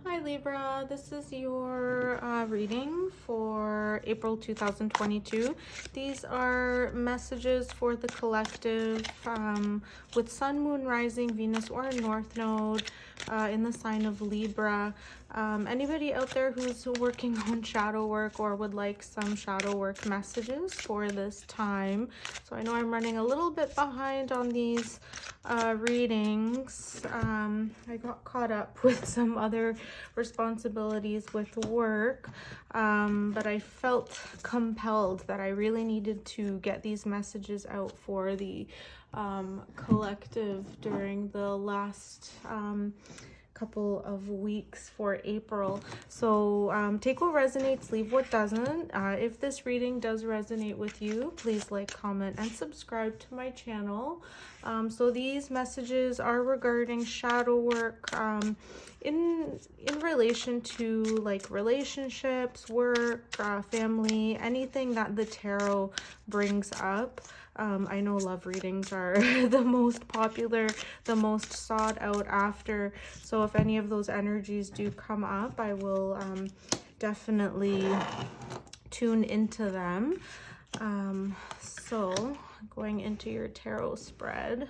Hi Libra, this is your reading for April 2022. These are messages for the collective with Sun, Moon, Rising, Venus, or North Node in the sign of Libra. Anybody out there who's working on shadow work or would like some shadow work messages for this time. So I know I'm running a little bit behind on these readings. I got caught up with some other responsibilities with work, but I felt compelled that I really needed to get these messages out for the collective during the last couple of weeks for April. So take what resonates, leave what doesn't. If this reading does resonate with you, please like, comment, and subscribe to my channel. So these messages are regarding shadow work in relation to like relationships, work, family, anything that the tarot brings up. I know love readings are the most popular, the most sought out after. So if any of those energies do come up, I will definitely tune into them. So going into your tarot spread.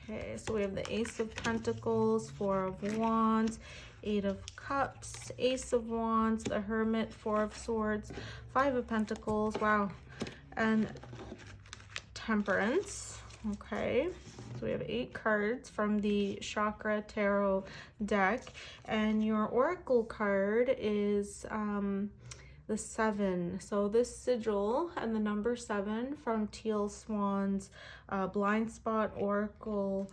Okay, so we have the Ace of Pentacles, Four of Wands, Eight of Cups, Ace of Wands, the Hermit, Four of Swords, Five of Pentacles, wow, and Temperance. Okay, so we have 8 cards from the Chakra Tarot deck, and your Oracle card is the 7. So this sigil and the number 7 from Teal Swan's Blind Spot Oracle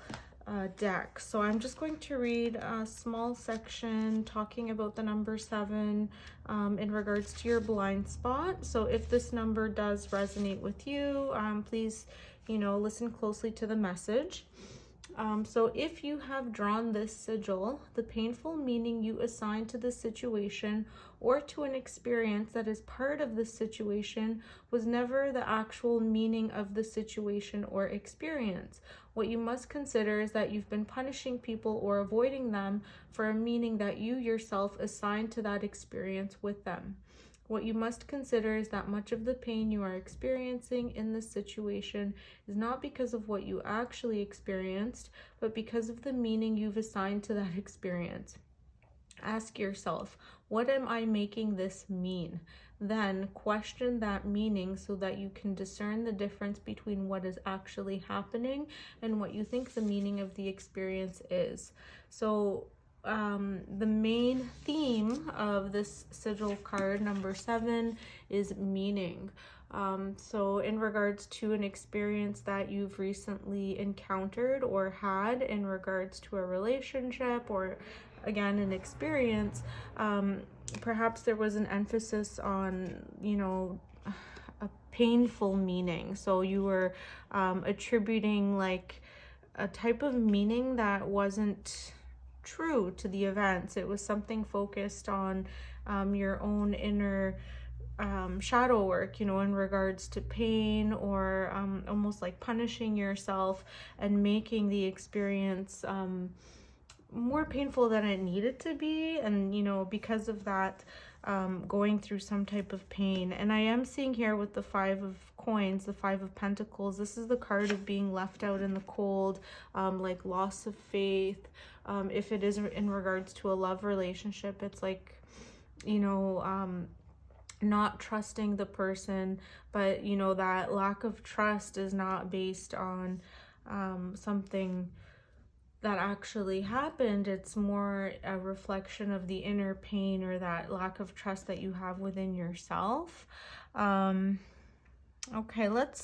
deck. So I'm just going to read a small section talking about the number 7 in regards to your blind spot. So if this number does resonate with you, please, listen closely to the message. So if you have drawn this sigil, the painful meaning you assign to the situation or to an experience that is part of the situation was never the actual meaning of the situation or experience. What you must consider is that you've been punishing people or avoiding them for a meaning that you yourself assigned to that experience with them. What you must consider is that much of the pain you are experiencing in this situation is not because of what you actually experienced, but because of the meaning you've assigned to that experience. Ask yourself, what am I making this mean? Then question that meaning so that you can discern the difference between what is actually happening and what you think the meaning of the experience is. So the main theme of this sigil card, number 7, is meaning. So in regards to an experience that you've recently encountered or had in regards to a relationship or again an experience, perhaps there was an emphasis on, a painful meaning. So you were attributing like a type of meaning that wasn't true to the events. It was something focused on your own inner shadow work, in regards to pain or almost like punishing yourself and making the experience more painful than it needed to be, and because of that going through some type of pain. And I am seeing here with the 5 of coins, the 5 of pentacles, this is the card of being left out in the cold, like loss of faith. If it is in regards to a love relationship, it's like, not trusting the person, but that lack of trust is not based on something that actually happened. It's more a reflection of the inner pain or that lack of trust that you have within yourself. Okay, let's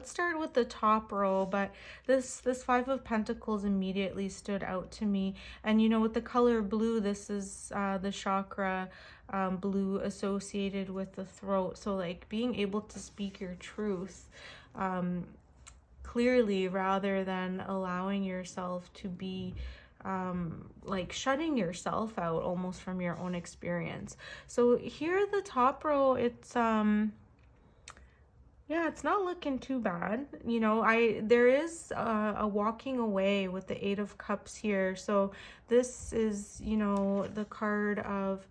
start with the top row, but this 5 of Pentacles immediately stood out to me. And with the color blue, this is the chakra blue associated with the throat. So like being able to speak your truth clearly rather than allowing yourself to be like shutting yourself out almost from your own experience. So here the top row, it's Yeah, it's not looking too bad. You know, there is a walking away with the Eight of Cups here. So this is, you know, the card of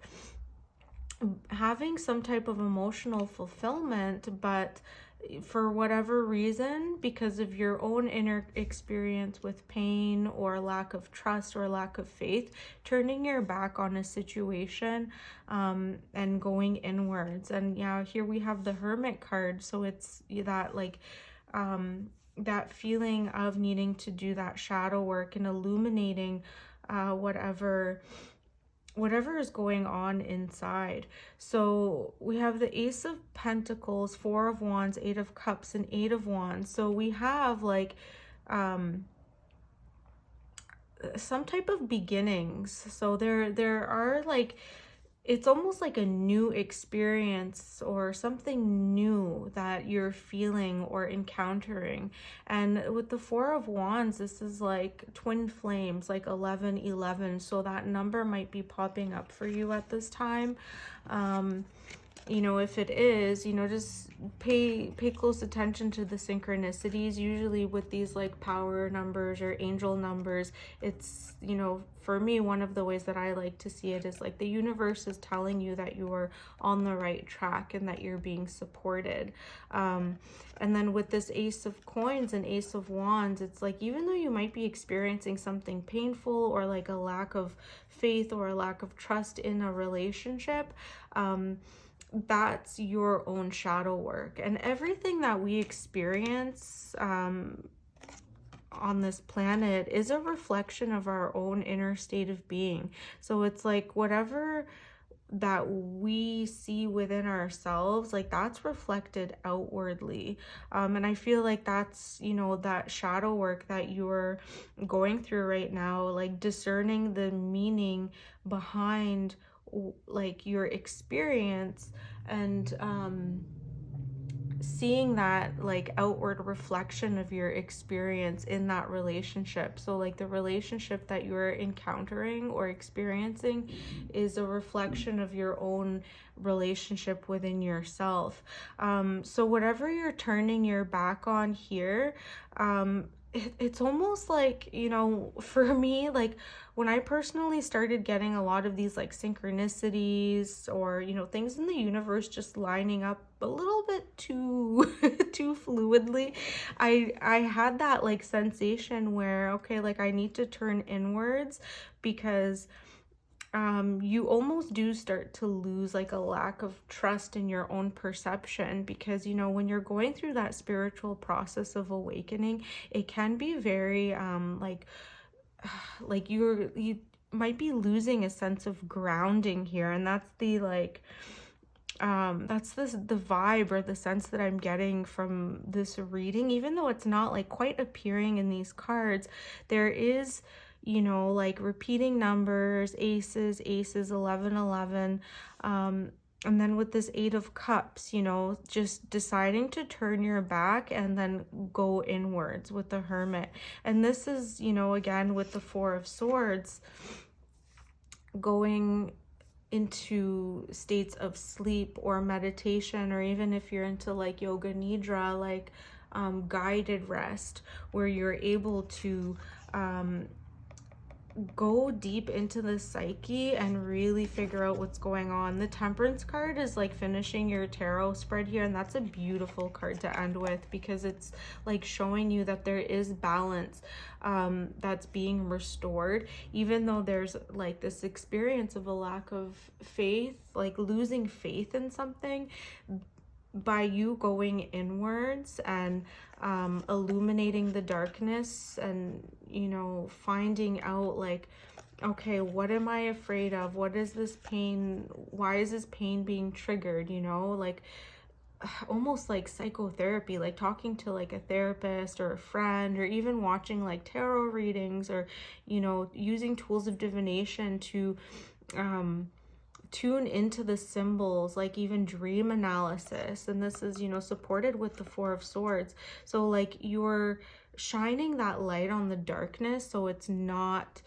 having some type of emotional fulfillment, but for whatever reason, because of your own inner experience with pain or lack of trust or lack of faith, turning your back on a situation and going inwards. And yeah, here we have the Hermit card. So it's that like that feeling of needing to do that shadow work and illuminating whatever is going on inside. So we have the Ace of Pentacles, Four of Wands, Eight of Cups, and Eight of Wands. So we have like some type of beginnings. So there are like, it's almost like a new experience or something new that you're feeling or encountering. And with the Four of Wands, this is like twin flames, like 1111. So that number might be popping up for you at this time. You know, if it is, you know, just pay close attention to the synchronicities. Usually with these like power numbers or angel numbers, it's, you know, for me, one of the ways that I like to see it is like the universe is telling you that you are on the right track and that you're being supported. And then with this Ace of Coins and Ace of Wands, it's like, even though you might be experiencing something painful or like a lack of faith or a lack of trust in a relationship, that's your own shadow work. And everything that we experience on this planet is a reflection of our own inner state of being. So it's like whatever that we see within ourselves, like that's reflected outwardly. And I feel like that's, you know, that shadow work that you're going through right now, like discerning the meaning behind like your experience and seeing that like outward reflection of your experience in that relationship. So like the relationship that you're encountering or experiencing is a reflection of your own relationship within yourself. So whatever you're turning your back on here, it's almost like, you know, for me, like when I personally started getting a lot of these like synchronicities or, you know, things in the universe just lining up a little bit too too fluidly, I had that like sensation where, okay, like I need to turn inwards, because you almost do start to lose like a lack of trust in your own perception, because, you know, when you're going through that spiritual process of awakening, it can be very like you might be losing a sense of grounding here. And that's the like that's the vibe or the sense that I'm getting from this reading. Even though it's not like quite appearing in these cards, there is, you know, like repeating numbers, aces, 11, 11. And then with this Eight of Cups, you know, just deciding to turn your back and then go inwards with the Hermit. And this is, you know, again with the Four of Swords, going into states of sleep or meditation, or even if you're into like yoga nidra, like guided rest, where you're able to go deep into the psyche and really figure out what's going on. The Temperance card is like finishing your tarot spread here, and that's a beautiful card to end with, because it's like showing you that there is balance that's being restored, even though there's like this experience of a lack of faith, like losing faith in something. By you going inwards and illuminating the darkness and, you know, finding out like, okay, what am I afraid of? What is this pain? Why is this pain being triggered? You know, like almost like psychotherapy, like talking to like a therapist or a friend, or even watching like tarot readings, or, you know, using tools of divination to tune into the symbols, like even dream analysis. And this is, you know, supported with the Four of Swords. So like you're shining that light on the darkness, so it's not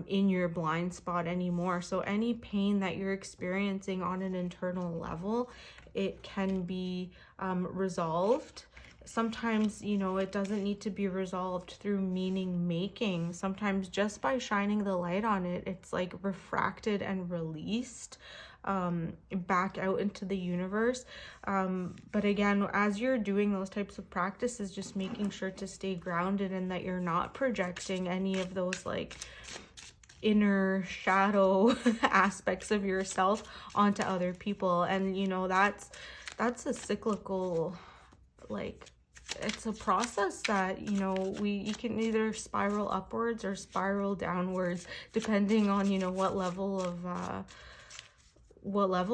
in your blind spot anymore. So any pain that you're experiencing on an internal level, it can be resolved. Sometimes, you know, it doesn't need to be resolved through meaning making. Sometimes just by shining the light on it, it's like refracted and released back out into the universe. But again, as you're doing those types of practices, just making sure to stay grounded and that you're not projecting any of those like inner shadow aspects of yourself onto other people. And you know, that's a cyclical, like, it's a process that, you know, you can either spiral upwards or spiral downwards depending on, you know, what level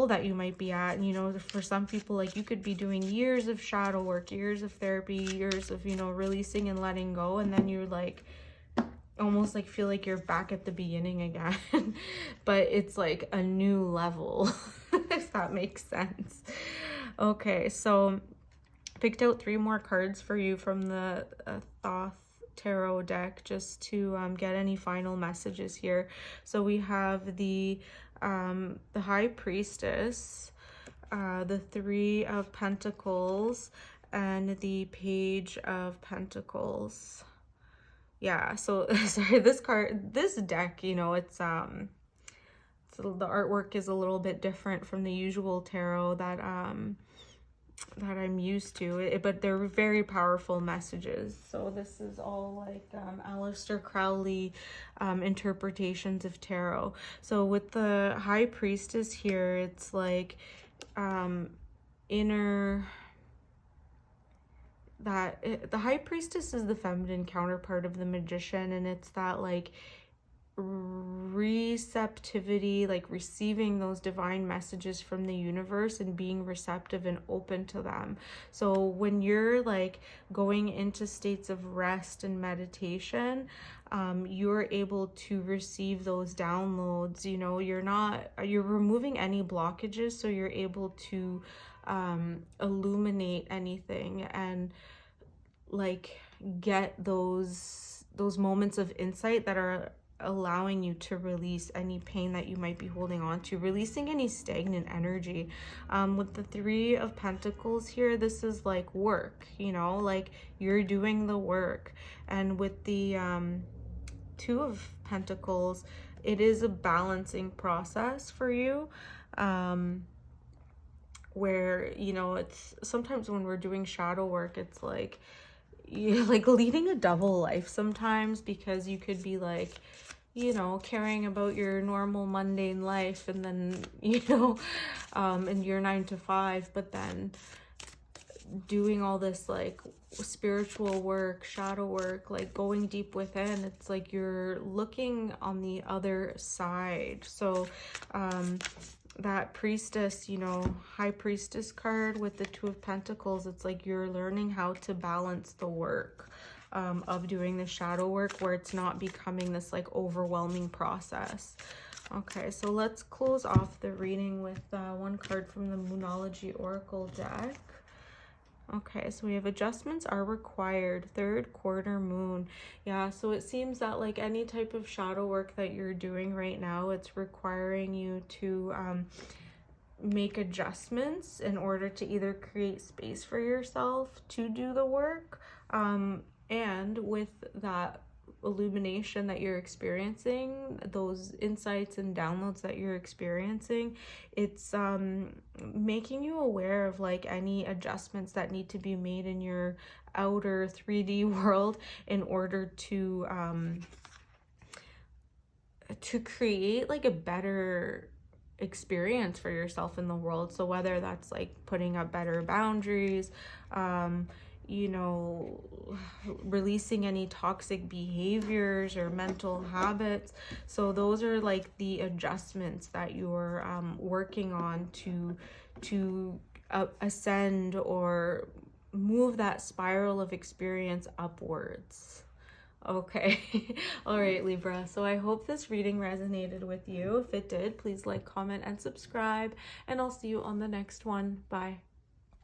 that you might be at. And, you know, for some people, like, you could be doing years of shadow work, years of therapy, years of, you know, releasing and letting go, and then you're like almost like feel like you're back at the beginning again. But it's like a new level, if that makes sense. Okay, so picked out 3 more cards for you from the Thoth tarot deck, just to get any final messages here. So we have the High Priestess, the 3 of Pentacles, and the Page of Pentacles. Yeah, so sorry, this deck, you know, it's so the artwork is a little bit different from the usual tarot that I'm used to, but they're very powerful messages. So this is all like Aleister Crowley interpretations of tarot. So with the High Priestess here, it's like inner, the High Priestess is the feminine counterpart of the Magician, and it's that like receptivity, like receiving those divine messages from the universe and being receptive and open to them. So when you're like going into states of rest and meditation, you're able to receive those downloads. You know, you're removing any blockages, so you're able to illuminate anything and like get those moments of insight that are allowing you to release any pain that you might be holding on to, releasing any stagnant energy. With the 3 of Pentacles here, this is like work, you know, like you're doing the work. And with the 2 of Pentacles, it is a balancing process for you, where, you know, it's sometimes when we're doing shadow work, it's like you're like leading a double life sometimes, because you could be like, you know, caring about your normal mundane life, and then, you know, in your 9 to 5, but then doing all this like spiritual work, shadow work, like going deep within. It's like you're looking on the other side. So that priestess, you know, High Priestess card with the 2 of Pentacles, it's like you're learning how to balance the work of doing the shadow work, where it's not becoming this like overwhelming process. Okay, so let's close off the reading with 1 card from the Moonology Oracle deck. Okay, so we have adjustments are required, 3rd quarter moon. Yeah, so it seems that like any type of shadow work that you're doing right now, it's requiring you to make adjustments in order to either create space for yourself to do the work, and with that illumination that you're experiencing, those insights and downloads that you're experiencing, it's making you aware of like any adjustments that need to be made in your outer 3D world in order to create like a better experience for yourself in the world. So whether that's like putting up better boundaries, you know, releasing any toxic behaviors or mental habits. So those are like the adjustments that you're working on to ascend or move that spiral of experience upwards. Okay. All right, Libra. So I hope this reading resonated with you. If it did, please like, comment, and subscribe, and I'll see you on the next one. Bye.